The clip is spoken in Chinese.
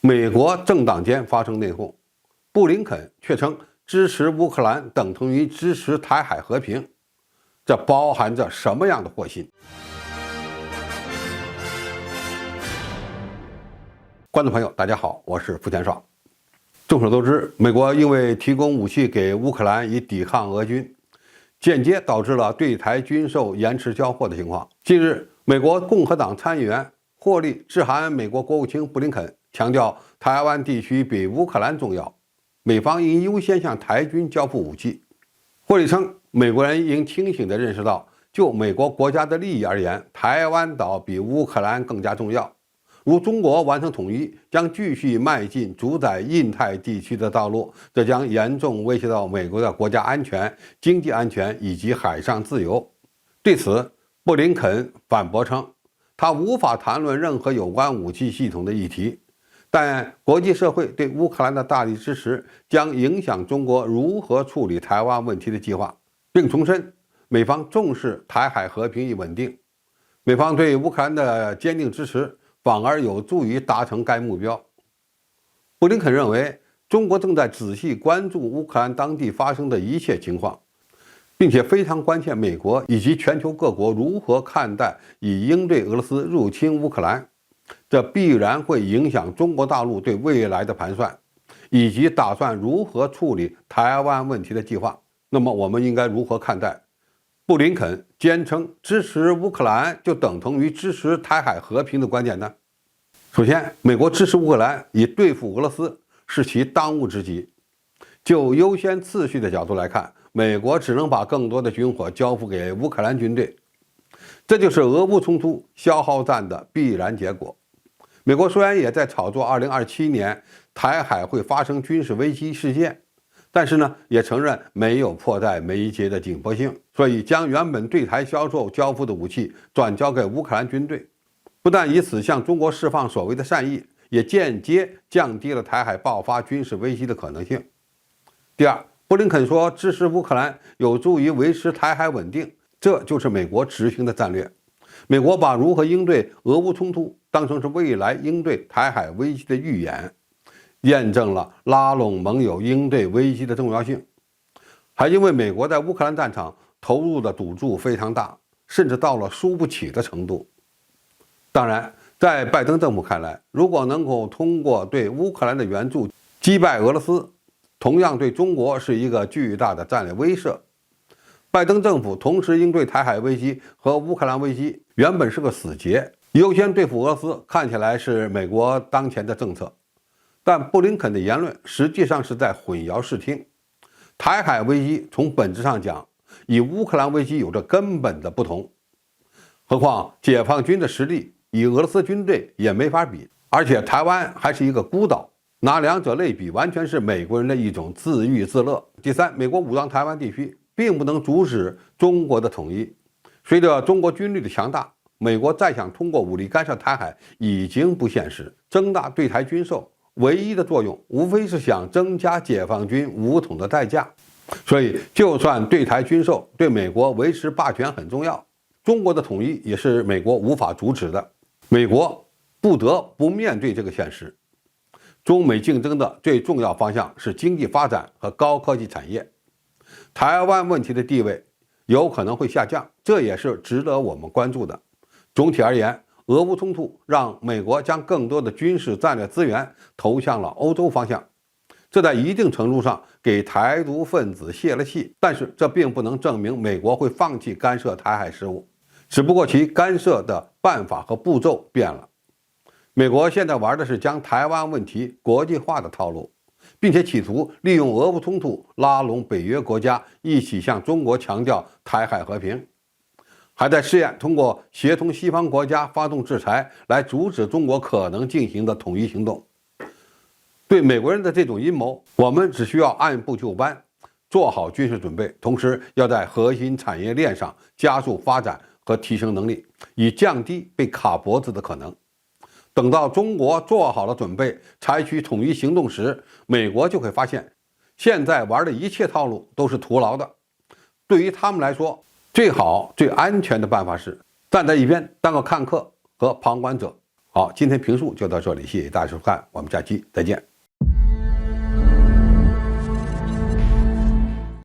美国政党间发生内讧，布林肯却称支持乌克兰等同于支持台海和平，这包含着什么样的祸心？观众朋友，大家好，我是付天爽。众所周知，美国因为提供武器给乌克兰以抵抗俄军，间接导致了对台军售延迟交货的情况。近日，美国共和党参议员霍利致函美国国务卿布林肯，强调台湾地区比乌克兰重要，美方应优先向台军交付武器。霍利称，美国人应清醒地认识到，就美国国家的利益而言，台湾岛比乌克兰更加重要。如中国完成统一，将继续迈进主宰印太地区的道路，这将严重威胁到美国的国家安全、经济安全以及海上自由。对此，布林肯反驳称，他无法谈论任何有关武器系统的议题，但国际社会对乌克兰的大力支持将影响中国如何处理台湾问题的计划，并重申美方重视台海和平与稳定。美方对乌克兰的坚定支持反而有助于达成该目标。布林肯认为，中国正在仔细关注乌克兰当地发生的一切情况，并且非常关切美国以及全球各国如何看待以应对俄罗斯入侵乌克兰，这必然会影响中国大陆对未来的盘算，以及打算如何处理台湾问题的计划。那么我们应该如何看待布林肯坚称支持乌克兰就等同于支持台海和平的观点呢？首先，美国支持乌克兰以对付俄罗斯是其当务之急。就优先次序的角度来看，美国只能把更多的军火交付给乌克兰军队，这就是俄乌冲突消耗战的必然结果。美国虽然也在炒作2027年台海会发生军事危机事件，但是呢，也承认没有迫在眉睫的紧迫性，所以将原本对台销售交付的武器转交给乌克兰军队，不但以此向中国释放所谓的善意，也间接降低了台海爆发军事危机的可能性。第二，布林肯说支持乌克兰有助于维持台海稳定，这就是美国执行的战略。美国把如何应对俄乌冲突当成是未来应对台海危机的预演，验证了拉拢盟友应对危机的重要性。还因为美国在乌克兰战场投入的赌注非常大，甚至到了输不起的程度。当然，在拜登政府看来，如果能够通过对乌克兰的援助击败俄罗斯，同样对中国是一个巨大的战略威慑。拜登政府同时应对台海危机和乌克兰危机，原本是个死结，优先对付俄罗斯看起来是美国当前的政策，但布林肯的言论实际上是在混淆视听。台海危机从本质上讲，与乌克兰危机有着根本的不同。何况解放军的实力与俄罗斯军队也没法比，而且台湾还是一个孤岛，拿两者类比完全是美国人的一种自娱自乐。第三，美国武装台湾地区并不能阻止中国的统一。随着中国军力的强大，美国再想通过武力干涉台海已经不现实。增大对台军售唯一的作用，无非是想增加解放军武统的代价。所以，就算对台军售对美国维持霸权很重要，中国的统一也是美国无法阻止的。美国不得不面对这个现实。中美竞争的最重要方向是经济发展和高科技产业，台湾问题的地位有可能会下降，这也是值得我们关注的。总体而言，俄乌冲突让美国将更多的军事战略资源投向了欧洲方向，这在一定程度上给台独分子泄了气，但是这并不能证明美国会放弃干涉台海事务，只不过其干涉的办法和步骤变了。美国现在玩的是将台湾问题国际化的套路，并且企图利用俄乌冲突拉拢北约国家一起向中国强调台海和平，还在试验通过协同西方国家发动制裁来阻止中国可能进行的统一行动。对美国人的这种阴谋，我们只需要按部就班，做好军事准备，同时要在核心产业链上加速发展和提升能力，以降低被卡脖子的可能。等到中国做好了准备，采取统一行动时，美国就会发现，现在玩的一切套路都是徒劳的。对于他们来说，最好最安全的办法是站在一边当个看客和旁观者，好，今天评述就到这里，谢谢大家收看，我们下期再见。